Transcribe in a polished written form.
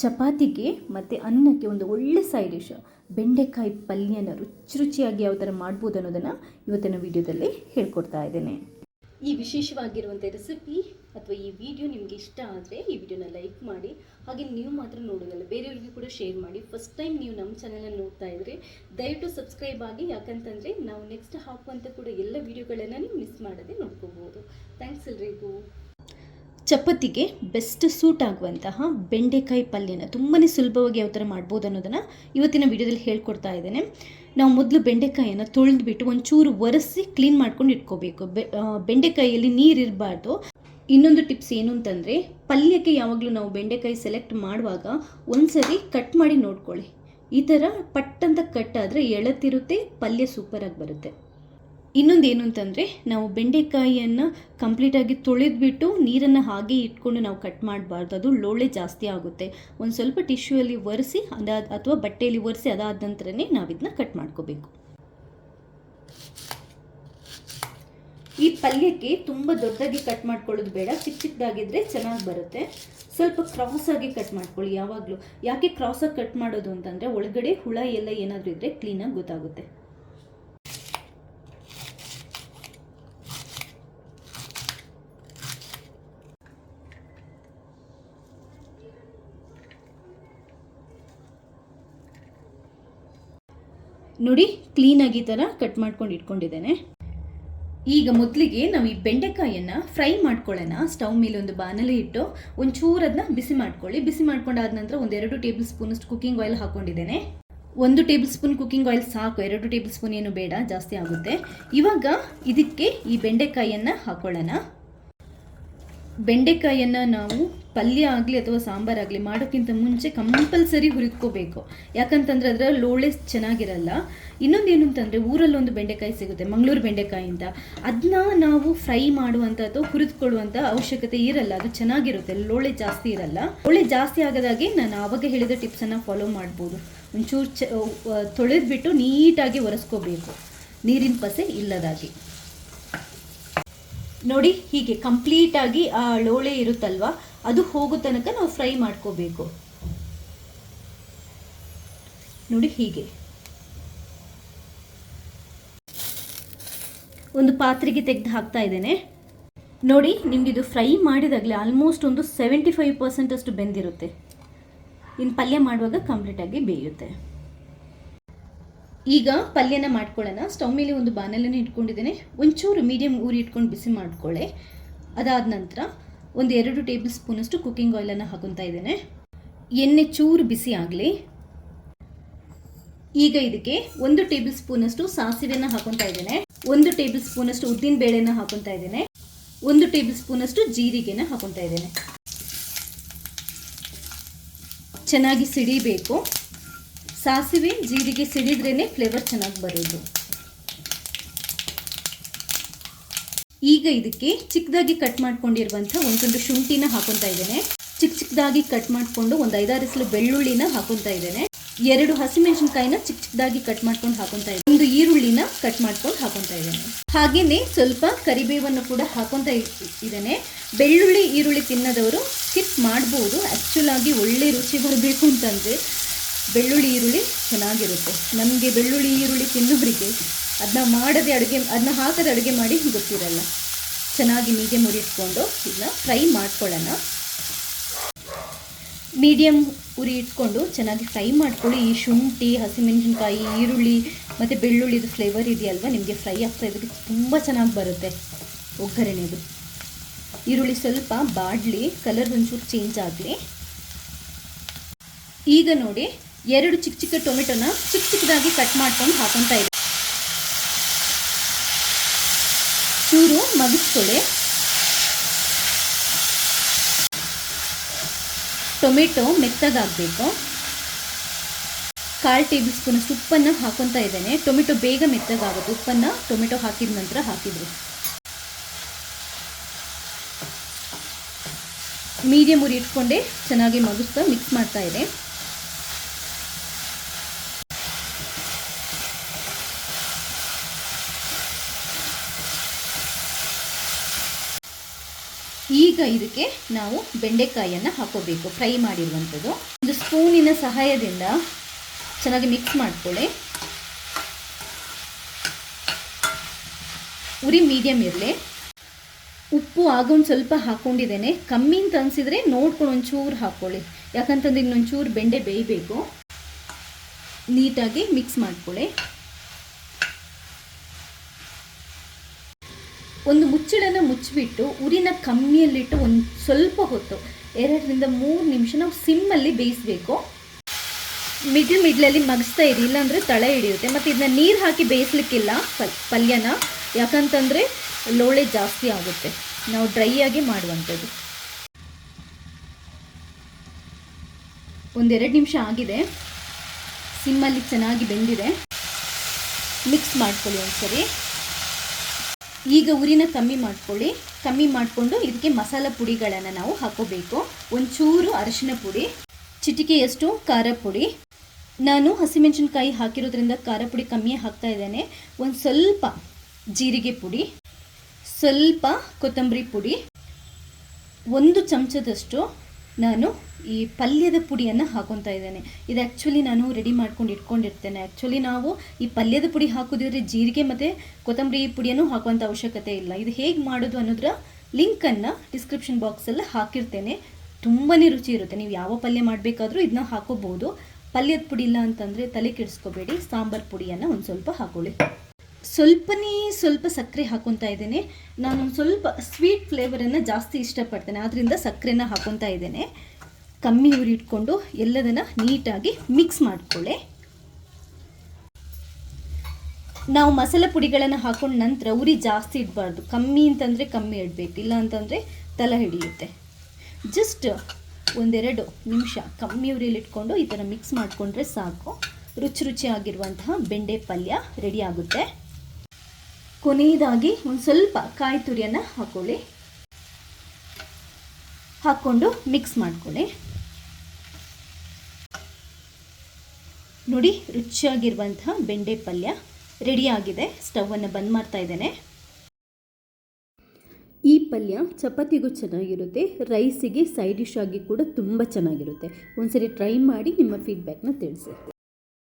ಚಪಾತಿಗೆ ಮತ್ತು ಅನ್ನಕ್ಕೆ ಒಂದು ಒಳ್ಳೆ ಸೈಡ್ ಡಿಶ್ ಬೆಂಡೆಕಾಯಿ ಪಲ್ಯನ ರುಚಿಯಾಗಿ ಯಾವ ಥರ ಮಾಡ್ಬೋದು ಅನ್ನೋದನ್ನು ಇವತ್ತಿನ ವಿಡಿಯೋದಲ್ಲಿ ಹೇಳ್ಕೊಡ್ತಾ ಇದ್ದೇನೆ. ಈ ವಿಶೇಷವಾಗಿರುವಂಥ ರೆಸಿಪಿ ಅಥವಾ ಈ ವಿಡಿಯೋ ನಿಮಗೆ ಇಷ್ಟ ಆದರೆ ಈ ವಿಡಿಯೋನ ಲೈಕ್ ಮಾಡಿ, ಹಾಗೆ ನೀವು ಮಾತ್ರ ನೋಡೋದಲ್ಲ ಬೇರೆಯವ್ರಿಗೂ ಕೂಡ ಶೇರ್ ಮಾಡಿ. ಫಸ್ಟ್ ಟೈಮ್ ನೀವು ನಮ್ಮ ಚಾನಲ್ನ ನೋಡ್ತಾ ಇದ್ದರೆ ದಯವಿಟ್ಟು ಸಬ್ಸ್ಕ್ರೈಬ್ ಆಗಿ, ಯಾಕಂತಂದರೆ ನಾವು ನೆಕ್ಸ್ಟ್ ಹಾಕುವಂಥ ಕೂಡ ಎಲ್ಲ ವಿಡಿಯೋಗಳನ್ನು ನೀವು ಮಿಸ್ ಮಾಡದೆ ನೋಡ್ಕೋಬೋದು. ಥ್ಯಾಂಕ್ಸ್ ಎಲ್ರಿಗೂ. ಚಪಾತಿಗೆ ಬೆಸ್ಟ್ ಸೂಟ್ ಆಗುವಂತಹ ಬೆಂಡೆಕಾಯಿ ಪಲ್ಯನ ತುಂಬಾ ಸುಲಭವಾಗಿ ಯಾವ ಥರ ಮಾಡ್ಬೋದು ಅನ್ನೋದನ್ನು ಇವತ್ತಿನ ವಿಡಿಯೋದಲ್ಲಿ ಹೇಳ್ಕೊಡ್ತಾ ಇದ್ದೇನೆ. ನಾವು ಮೊದಲು ಬೆಂಡೆಕಾಯಿಯನ್ನು ತೊಳೆದ್ಬಿಟ್ಟು ಒಂಚೂರು ಒರೆಸಿ ಕ್ಲೀನ್ ಮಾಡ್ಕೊಂಡು ಇಟ್ಕೋಬೇಕು. ಬೆಂಡೆಕಾಯಿಯಲ್ಲಿ ನೀರು ಇರಬಾರ್ದು. ಇನ್ನೊಂದು ಟಿಪ್ಸ್ ಏನು ಅಂತಂದರೆ, ಪಲ್ಯಕ್ಕೆ ಯಾವಾಗಲೂ ನಾವು ಬೆಂಡೆಕಾಯಿ ಸೆಲೆಕ್ಟ್ ಮಾಡುವಾಗ ಒಂದ್ಸರಿ ಕಟ್ ಮಾಡಿ ನೋಡ್ಕೊಳ್ಳಿ. ಈ ಥರ ಪಟ್ಟಂತ ಕಟ್ ಆದರೆ ಎಳತಿರುತ್ತೆ, ಪಲ್ಯ ಸೂಪರಾಗಿ ಬರುತ್ತೆ. ಇನ್ನೊಂದು ಏನು ಅಂತಂದರೆ, ನಾವು ಬೆಂಡೆಕಾಯಿಯನ್ನು ಕಂಪ್ಲೀಟಾಗಿ ತೊಳೆದ್ಬಿಟ್ಟು ನೀರನ್ನು ಹಾಗೆ ಇಟ್ಕೊಂಡು ನಾವು ಕಟ್ ಮಾಡಬಾರ್ದು, ಅದು ಲೋಳೆ ಜಾಸ್ತಿ ಆಗುತ್ತೆ. ಒಂದು ಸ್ವಲ್ಪ ಟಿಶ್ಯೂಯಲ್ಲಿ ಒರೆಸಿ ಅಥವಾ ಬಟ್ಟೆಯಲ್ಲಿ ಒರೆಸಿ ಅದಾದ ನಂತರನೇ ನಾವು ಇದನ್ನ ಕಟ್ ಮಾಡ್ಕೋಬೇಕು. ಈ ಪಲ್ಯಕ್ಕೆ ತುಂಬ ದೊಡ್ಡದಾಗಿ ಕಟ್ ಮಾಡ್ಕೊಳ್ಳೋದು ಬೇಡ, ಚಿಕ್ಕ ಚಿಕ್ಕದಾಗಿದ್ದರೆ ಚೆನ್ನಾಗಿ ಬರುತ್ತೆ. ಸ್ವಲ್ಪ ಕ್ರಾಸಾಗಿ ಕಟ್ ಮಾಡ್ಕೊಳ್ಳಿ ಯಾವಾಗಲೂ. ಯಾಕೆ ಕ್ರಾಸಾಗಿ ಕಟ್ ಮಾಡೋದು ಅಂತಂದರೆ, ಒಳಗಡೆ ಹುಳ ಎಲ್ಲ ಏನಾದರೂ ಇದ್ದರೆ ಕ್ಲೀನಾಗಿ ಗೊತ್ತಾಗುತ್ತೆ. ನೋಡಿ, ಕ್ಲೀನಾಗಿ ಈ ಥರ ಕಟ್ ಮಾಡ್ಕೊಂಡು ಇಟ್ಕೊಂಡಿದ್ದೇನೆ. ಈಗ ಮೊದಲಿಗೆ ನಾವು ಈ ಬೆಂಡೆಕಾಯಿಯನ್ನು ಫ್ರೈ ಮಾಡ್ಕೊಳ್ಳೋಣ. ಸ್ಟವ್ ಮೇಲೆ ಒಂದು ಬಾಣಲೆ ಇಟ್ಟು ಒಂಚೂರು ಅದನ್ನ ಬಿಸಿ ಮಾಡ್ಕೊಳ್ಳಿ. ಬಿಸಿ ಮಾಡ್ಕೊಂಡಾದ ನಂತರ 1-2 ಟೇಬಲ್ ಸ್ಪೂನಷ್ಟು ಕುಕ್ಕಿಂಗ್ ಆಯಿಲ್ ಹಾಕ್ಕೊಂಡಿದ್ದೇನೆ. 1 ಟೇಬಲ್ ಸ್ಪೂನ್ ಕುಕ್ಕಿಂಗ್ ಆಯಿಲ್ ಸಾಕು, 2 ಟೇಬಲ್ ಸ್ಪೂನ್ ಏನು ಬೇಡ, ಜಾಸ್ತಿ ಆಗುತ್ತೆ. ಇವಾಗ ಇದಕ್ಕೆ ಈ ಬೆಂಡೆಕಾಯಿಯನ್ನು ಹಾಕೊಳ್ಳೋಣ. ಬೆಂಡೆಕಾಯಿಯನ್ನು ನಾವು ಪಲ್ಯ ಆಗಲಿ ಅಥವಾ ಸಾಂಬಾರಾಗಲಿ ಮಾಡೋಕ್ಕಿಂತ ಮುಂಚೆ ಕಂಪಲ್ಸರಿ ಹುರಿದ್ಕೋಬೇಕು, ಯಾಕಂತಂದರೆ ಅದರ ಲೋಳೆ ಚೆನ್ನಾಗಿರಲ್ಲ. ಇನ್ನೊಂದೇನು ಅಂತಂದರೆ, ಊರಲ್ಲೊಂದು ಬೆಂಡೆಕಾಯಿ ಸಿಗುತ್ತೆ, ಮಂಗಳೂರು ಬೆಂಡೆಕಾಯಿ ಅಂತ. ಅದನ್ನ ನಾವು ಫ್ರೈ ಮಾಡುವಂಥ ಅಥವಾ ಹುರಿದುಕೊಳ್ಳುವಂಥ ಅವಶ್ಯಕತೆ ಇರಲ್ಲ, ಅದು ಚೆನ್ನಾಗಿರುತ್ತೆ, ಲೋಳೆ ಜಾಸ್ತಿ ಇರಲ್ಲ. ಲೋಳೆ ಜಾಸ್ತಿ ಆಗದಾಗೆ ನಾನು ಆವಾಗ ಹೇಳಿದ ಟಿಪ್ಸನ್ನು ಫಾಲೋ ಮಾಡ್ಬೋದು. ಒಂಚೂರು ತೊಳೆದ್ಬಿಟ್ಟು ನೀಟಾಗಿ ಒರೆಸ್ಕೋಬೇಕು, ನೀರಿನ ಪಸೆ ಇಲ್ಲದಾಗಿ. ನೋಡಿ, ಹೀಗೆ ಕಂಪ್ಲೀಟಾಗಿ ಆ ಲೋಳೆ ಇರುತ್ತಲ್ವ, ಅದು ಹೋಗೋ ತನಕ ನಾವು ಫ್ರೈ ಮಾಡ್ಕೋಬೇಕು. ನೋಡಿ, ಹೀಗೆ ಒಂದು ಪಾತ್ರೆಗೆ ತೆಗೆದು ಹಾಕ್ತಾ ಇದ್ದೇನೆ. ನೋಡಿ, ನಿಮಗಿದು ಫ್ರೈ ಮಾಡಿದಾಗಲೇ ಆಲ್ಮೋಸ್ಟ್ ಒಂದು 75% ಅಷ್ಟು ಬೆಂದಿರುತ್ತೆ. ಇನ್ನು ಪಲ್ಯ ಮಾಡುವಾಗ ಕಂಪ್ಲೀಟಾಗಿ ಬೇಯುತ್ತೆ. ಈಗ ಪಲ್ಯನ ಮಾಡ್ಕೊಳ್ಳೋಣ. ಸ್ಟವ್ ಮೇಲೆ ಒಂದು ಬಾಣಲೆನ ಇಟ್ಕೊಂಡಿದ್ದೇನೆ. ಒಂಚೂರು ಮೀಡಿಯಮ್ ಊರಿ ಇಟ್ಕೊಂಡು ಬಿಸಿ ಮಾಡ್ಕೊಳ್ಳಿ. ಅದಾದ ನಂತರ 1-2 ಟೇಬಲ್ ಸ್ಪೂನಷ್ಟು ಕುಕ್ಕಿಂಗ್ ಆಯಿಲನ್ನು ಹಾಕೊತಾ ಇದ್ದೇನೆ. ಎಣ್ಣೆ ಚೂರು ಬಿಸಿ ಆಗಲಿ. ಈಗ ಇದಕ್ಕೆ 1 ಟೇಬಲ್ ಸ್ಪೂನಷ್ಟು ಸಾಸಿವೆನ ಹಾಕೊತಾ ಇದ್ದೇನೆ. 1 ಟೇಬಲ್ ಸ್ಪೂನಷ್ಟು ಉದ್ದಿನ ಬೇಳೆನ ಹಾಕೊತಾ ಇದ್ದೇನೆ. 1 ಟೇಬಲ್ ಸ್ಪೂನಷ್ಟು ಜೀರಿಗೆನ ಹಾಕೊತಾ ಇದ್ದೇನೆ. ಚೆನ್ನಾಗಿ ಸಿಡಿಬೇಕು. ಸಾಸಿವೆ ಜೀರಿಗೆ ಸಿಡಿದ್ರೇ ಫ್ಲೇವರ್ ಚೆನ್ನಾಗಿ ಬರೋದು. ಈಗ ಇದಕ್ಕೆ ಚಿಕ್ಕದಾಗಿ ಕಟ್ ಮಾಡ್ಕೊಂಡಿರುವಂಥ ಒಂದು ಶುಂಠಿನ ಹಾಕೊತಾ ಇದ್ದೇನೆ. ಚಿಕ್ಕದಾಗಿ ಕಟ್ ಮಾಡಿಕೊಂಡು ಒಂದು 5-6 ಎಸಳು ಬೆಳ್ಳುಳ್ಳಿನ ಹಾಕೊತಾ ಇದ್ದೇನೆ. 2 ಹಸಿಮೆಣಸಿನಕಾಯಿನ ಚಿಕ್ಕದಾಗಿ ಕಟ್ ಮಾಡ್ಕೊಂಡು ಹಾಕೊತಾ ಇದ್ದೇನೆ. 1 ಈರುಳ್ಳಿನ ಕಟ್ ಮಾಡ್ಕೊಂಡು ಹಾಕೊತಾ ಇದ್ದೇನೆ. ಹಾಗೇನೆ ಸ್ವಲ್ಪ ಕರಿಬೇವನ್ನು ಕೂಡ ಹಾಕೊತಾ ಇದ್ದೇನೆ. ಬೆಳ್ಳುಳ್ಳಿ ಈರುಳ್ಳಿ ತಿನ್ನೋದವರು ಸ್ಕಿಪ್ ಮಾಡ್ಬೋದು. ಆ್ಯಕ್ಚುಲ್ ಆಗಿ ಒಳ್ಳೆ ರುಚಿ ಬರಬೇಕು ಅಂತಂದರೆ ಬೆಳ್ಳುಳ್ಳಿ ಈರುಳ್ಳಿ ಚೆನ್ನಾಗಿರುತ್ತೆ. ನಮಗೆ ಬೆಳ್ಳುಳ್ಳಿ ಈರುಳ್ಳಿ ತಿನ್ನೋರಿಗೆ ಅದನ್ನ ಹಾಕದೆ ಅಡುಗೆ ಮಾಡಿ ಗೊತ್ತಿರಲ್ಲ. ಚೆನ್ನಾಗಿ ಮೀಡಿಯಮ್ ಉರಿ ಇಟ್ಕೊಂಡು ಇದನ್ನ ಫ್ರೈ ಮಾಡ್ಕೊಳ್ಳೋಣ. ಮೀಡಿಯಮ್ ಉರಿ ಇಟ್ಕೊಂಡು ಚೆನ್ನಾಗಿ ಫ್ರೈ ಮಾಡ್ಕೊಳ್ಳಿ. ಈ ಶುಂಠಿ, ಹಸಿಮೆಣಸಿನ್ಕಾಯಿ, ಈರುಳ್ಳಿ ಮತ್ತು ಬೆಳ್ಳುಳ್ಳಿದು ಫ್ಲೇವರ್ ಇದೆಯಲ್ವ, ನಿಮಗೆ ಫ್ರೈ ಆಗ್ತಾ ಇದ್ದಕ್ಕೆ ತುಂಬ ಚೆನ್ನಾಗಿ ಬರುತ್ತೆ ಒಗ್ಗರಣೆದು. ಈರುಳ್ಳಿ ಸ್ವಲ್ಪ ಬಾಡಲಿ, ಕಲರ್ ಒಂಚೂರು ಚೇಂಜ್ ಆಗಲಿ. ಈಗ ನೋಡಿ, 2 ಚಿಕ್ಕ ಟೊಮೆಟೊನ ಚಿಕ್ಕದಾಗಿ ಕಟ್ ಮಾಡ್ಕೊಂಡು ಹಾಕೊತಾ ಇದ್ದೀನಿ. ಚೂರು ಮಗಿಸ್ಕೊಳ್ಳಿ. ಟೊಮೆಟೊ ಮೆತ್ತಗಾಗಬೇಕು. 1/4 ಟೇಬಲ್ ಸ್ಪೂನಷ್ಟು ಉಪ್ಪನ್ನು ಹಾಕೊತಾ ಇದ್ದೇನೆ. ಟೊಮೆಟೊ ಬೇಗ ಮೆತ್ತಗಾಗುತ್ತೆ ಉಪ್ಪನ್ನು ಟೊಮೆಟೊ ಹಾಕಿದ ನಂತರ ಹಾಕಿದ್ರು. ಮೀಡಿಯಮ್ ಉರಿ ಇಟ್ಕೊಂಡೆ ಚೆನ್ನಾಗಿ ಮಗಿಸ್ತಾ ಮಿಕ್ಸ್ ಮಾಡ್ತಾ ಇದೆ. ಈಗ ಇದಕ್ಕೆ ನಾವು ಬೆಂಡೆಕಾಯಿಯನ್ನು ಹಾಕೋಬೇಕು, ಫ್ರೈ ಮಾಡಿರುವಂಥದ್ದು. ಒಂದು ಸ್ಪೂನಿನ ಸಹಾಯದಿಂದ ಚೆನ್ನಾಗಿ ಮಿಕ್ಸ್ ಮಾಡ್ಕೊಳ್ಳಿ. ಉರಿ ಮೀಡಿಯಮ್ ಇರಲಿ. ಉಪ್ಪು ಆಗ ಒಂದು ಸ್ವಲ್ಪ ಹಾಕ್ಕೊಂಡಿದ್ದೇನೆ. ಕಮ್ಮಿ ಅಂತ ಅನಿಸಿದರೆ ನೋಡ್ಕೊಂಡು ಒಂಚೂರು ಹಾಕ್ಕೊಳ್ಳಿ, ಯಾಕಂತಂದ್ರೆ ಇನ್ನೊಂಚೂರು ಬೆಂಡೆ ಬೇಯಬೇಕು. ನೀಟಾಗಿ ಮಿಕ್ಸ್ ಮಾಡ್ಕೊಳ್ಳಿ. ಒಂದು ಮುಚ್ಚಳನ ಮುಚ್ಚಿಬಿಟ್ಟು ಉರಿನ ಕಮ್ಮಿಯಲ್ಲಿಟ್ಟು ಒಂದು ಸ್ವಲ್ಪ ಹೊತ್ತು 2ರಿಂದ 3 ನಿಮಿಷ ನಾವು ಸಿಮ್ಮಲ್ಲಿ ಬೇಯಿಸಬೇಕು. ಮಿಡ್ಲಲ್ಲಿ ಮಗಿಸ್ತಾ ಇರಿ, ಇಲ್ಲಾಂದರೆ ತಳ ಹಿಡಿಯುತ್ತೆ. ಮತ್ತು ಇದನ್ನ ನೀರು ಹಾಕಿ ಬೇಯಿಸ್ಲಿಕ್ಕಿಲ್ಲ ಪಲ್ಯನ, ಯಾಕಂತಂದರೆ ಲೋಳೆ ಜಾಸ್ತಿ ಆಗುತ್ತೆ. ನಾವು ಡ್ರೈ ಆಗಿ ಮಾಡುವಂಥದ್ದು. 1-2 ನಿಮಿಷ ಆಗಿದೆ. ಸಿಮ್ಮಲ್ಲಿ ಚೆನ್ನಾಗಿ ಬೆಂದಿದೆ. ಮಿಕ್ಸ್ ಮಾಡ್ಕೊಳ್ಳಿ ಒಂದ್ಸರಿ. ಈಗ ಉರಿನ ಕಮ್ಮಿ ಮಾಡ್ಕೊಳ್ಳಿ. ಕಮ್ಮಿ ಮಾಡಿಕೊಂಡು ಇದಕ್ಕೆ ಮಸಾಲ ಪುಡಿಗಳನ್ನು ನಾವು ಹಾಕೋಬೇಕು. ಒಂಚೂರು ಅರಿಶಿನ ಪುಡಿ, ಚಿಟಿಕೆಯಷ್ಟು ಖಾರ ಪುಡಿ. ನಾನು ಹಸಿಮೆಣಸಿನ್ಕಾಯಿ ಹಾಕಿರೋದ್ರಿಂದ ಖಾರ ಪುಡಿ ಕಮ್ಮಿ ಹಾಕ್ತಾ ಇದ್ದೇನೆ. ಒಂದು ಸ್ವಲ್ಪ ಜೀರಿಗೆ ಪುಡಿ, ಸ್ವಲ್ಪ ಕೊತ್ತಂಬರಿ ಪುಡಿ, 1 ಚಮಚದಷ್ಟು ನಾನು ಈ ಪಲ್ಯದ ಪುಡಿಯನ್ನು ಹಾಕೊತಾ ಇದ್ದೇನೆ. ಇದು ಆ್ಯಕ್ಚುಲಿ ನಾನು ರೆಡಿ ಮಾಡ್ಕೊಂಡು ಇಟ್ಕೊಂಡಿರ್ತೇನೆ. ಆ್ಯಕ್ಚುಲಿ ನಾವು ಈ ಪಲ್ಯದ ಪುಡಿ ಹಾಕೋದಿದ್ರೆ ಜೀರಿಗೆ ಮತ್ತು ಕೊತ್ತಂಬರಿ ಪುಡಿಯನ್ನು ಹಾಕುವಂಥ ಅವಶ್ಯಕತೆ ಇಲ್ಲ. ಇದು ಹೇಗೆ ಮಾಡೋದು ಅನ್ನೋದರ ಲಿಂಕನ್ನು ಡಿಸ್ಕ್ರಿಪ್ಷನ್ ಬಾಕ್ಸಲ್ಲಿ ಹಾಕಿರ್ತೇನೆ. ತುಂಬಾ ರುಚಿ ಇರುತ್ತೆ. ನೀವು ಯಾವ ಪಲ್ಯ ಮಾಡಬೇಕಾದ್ರೂ ಇದನ್ನ ಹಾಕೋಬಹುದು. ಪಲ್ಯದ ಪುಡಿ ಇಲ್ಲ ಅಂತಂದರೆ ತಲೆ ಕೆಡಿಸ್ಕೋಬೇಡಿ. ಸಾಂಬಾರು ಪುಡಿಯನ್ನು ಒಂದು ಸ್ವಲ್ಪ ಹಾಕೊಳ್ಳಿ. ಸ್ವಲ್ಪ ಸಕ್ಕರೆ ಹಾಕೊತಾ ಇದ್ದೇನೆ. ನಾನೊಂದು ಸ್ವಲ್ಪ ಸ್ವೀಟ್ ಫ್ಲೇವರನ್ನು ಜಾಸ್ತಿ ಇಷ್ಟಪಡ್ತೇನೆ, ಆದ್ದರಿಂದ ಸಕ್ಕರೆನ ಹಾಕೊತಾ ಇದ್ದೇನೆ. ಕಮ್ಮಿ ಉರಿ ಇಟ್ಕೊಂಡು ಎಲ್ಲದನ್ನು ನೀಟಾಗಿ ಮಿಕ್ಸ್ ಮಾಡಿಕೊಳ್ಳಿ. ನಾವು ಮಸಾಲೆ ಪುಡಿಗಳನ್ನು ಹಾಕೊಂಡ ನಂತರ ಉರಿ ಜಾಸ್ತಿ ಇಡಬಾರ್ದು. ಕಮ್ಮಿ ಅಂತಂದರೆ ಕಮ್ಮಿ ಇಡಬೇಕು, ಇಲ್ಲ ಅಂತಂದರೆ ತಲೆ ಹಿಡಿಯುತ್ತೆ. ಜಸ್ಟ್ 1-2 ನಿಮಿಷ ಕಮ್ಮಿ ಉರಿಯಲ್ಲಿ ಇಟ್ಕೊಂಡು ಈ ಥರ ಮಿಕ್ಸ್ ಮಾಡಿಕೊಂಡ್ರೆ ಸಾಕು. ರುಚಿಯಾಗಿರುವಂತಹ ಬೆಂಡೆ ಪಲ್ಯ ರೆಡಿ ಆಗುತ್ತೆ. ಕೊನೆಯದಾಗಿ ಒಂದು ಸ್ವಲ್ಪ ಕಾಯಿ ತುರಿಯನ್ನು ಹಾಕೊಳ್ಳಿ. ಹಾಕ್ಕೊಂಡು ಮಿಕ್ಸ್ ಮಾಡ್ಕೊಳ್ಳಿ. ನೋಡಿ, ರುಚಿಯಾಗಿರುವಂತಹ ಬೆಂಡೆ ಪಲ್ಯ ರೆಡಿಯಾಗಿದೆ. ಸ್ಟವನ್ನು ಬಂದ್ ಮಾಡ್ತಾ ಇದ್ದೇನೆ. ಈ ಪಲ್ಯ ಚಪಾತಿಗೂ ಚೆನ್ನಾಗಿರುತ್ತೆ, ರೈಸಿಗೆ ಸೈಡ್ ಡಿಶ್ ಆಗಿ ಕೂಡ ತುಂಬ ಚೆನ್ನಾಗಿರುತ್ತೆ. ಒಂದ್ಸರಿ ಟ್ರೈ ಮಾಡಿ ನಿಮ್ಮ ಫೀಡ್ಬ್ಯಾಕ್ನ ತಿಳಿಸಿ.